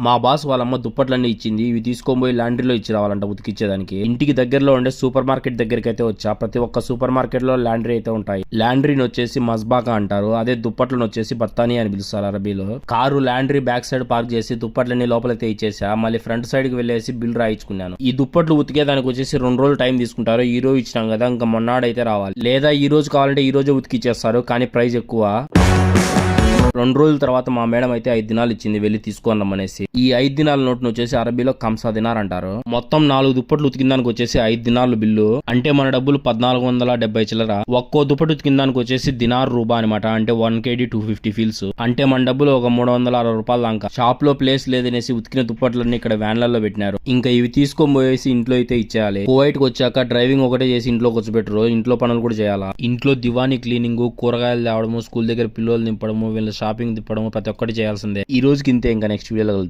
మా బాస్ వాళ్ళమ్మ దుప్పట్లన్నీ ఇచ్చింది. ఇవి తీసుకొని లాండ్రీలో ఇచ్చి రావాలంట ఉతికిచ్చేదానికి. ఇంటికి దగ్గరలో ఉండే సూపర్ మార్కెట్ దగ్గరికి అయితే వచ్చా. ప్రతి ఒక్క సూపర్ మార్కెట్ లో లాండ్రీ అయితే ఉంటాయి. లాండ్రీని వచ్చేసి మస్బాకా అంటారు. అదే దుప్పట్లను వచ్చేసి బత్తాని అని పిలుస్తారు అరబీలో. Car laundry back side park చేసి దుప్పట్లన్నీ లోపలైతే ఇచ్చేసా. మళ్ళీ ఫ్రంట్ సైడ్ కి వెళ్ళేసి బిల్ రాయించుకున్నాను. ఈ దుప్పట్లు ఉతికేదానికి వచ్చేసి 2 రోజులు టైం తీసుకుంటారు. ఈ రోజు ఇచ్చినాం కదా, ఇంకా మొన్నాడైతే రావాలి. లేదా ఈ రోజు కావాలంటే ఈ రోజే ఉతికిచ్చేస్తారు, కానీ ప్రైస్ ఎక్కువ. 2 రోజుల తర్వాత మా మేడం అయితే 5 దినాలు ఇచ్చింది వెళ్ళి తీసుకున్నామనేసి. ఈ 5 దినాల నోటును వచ్చేసి అరబీలో కంసా దినార్ అంటారు. మొత్తం 4 దుప్పట్లు ఉతికిందానికి వచ్చేసి 5 దినాలు బిల్లు. అంటే మన డబ్బులు 1470 చిల్లర. ఒక్కో దుప్పటి ఉతికిందానికి వచ్చేసి దినార్ రూబా అనమాట. అంటే 1 kg 250 ఫీల్స్. అంటే మన డబ్బులు ఒక 360 రూపాయల దాకా. షాప్ లో ప్లేస్ లేదనేసి ఉతికిన దుప్పట్లన్నీ ఇక్కడ వ్యాన్లలో పెట్టినారు. ఇంకా ఇవి తీసుకొని పోయేసి ఇంట్లో అయితే ఇచ్చేయాలి. కువైట్ కి వచ్చాక డ్రైవింగ్ ఒకటే చేసి ఇంట్లో కూర్చోబెట్టరు, ఇంట్లో పనులు కూడా చేయాలా. ఇంట్లో దివానీ క్లీనింగ్, కూరగాయలు తేవడము, స్కూల్ దగ్గర పిల్లలు దింపడము, వీళ్ళ షాపింగ్ తిప్పడము ప్రతి ఒక్కటి చేయాల్సిందే. ఈ రోజుకి ఇంతే, ఇంకా నెక్స్ట్ వీడియోలో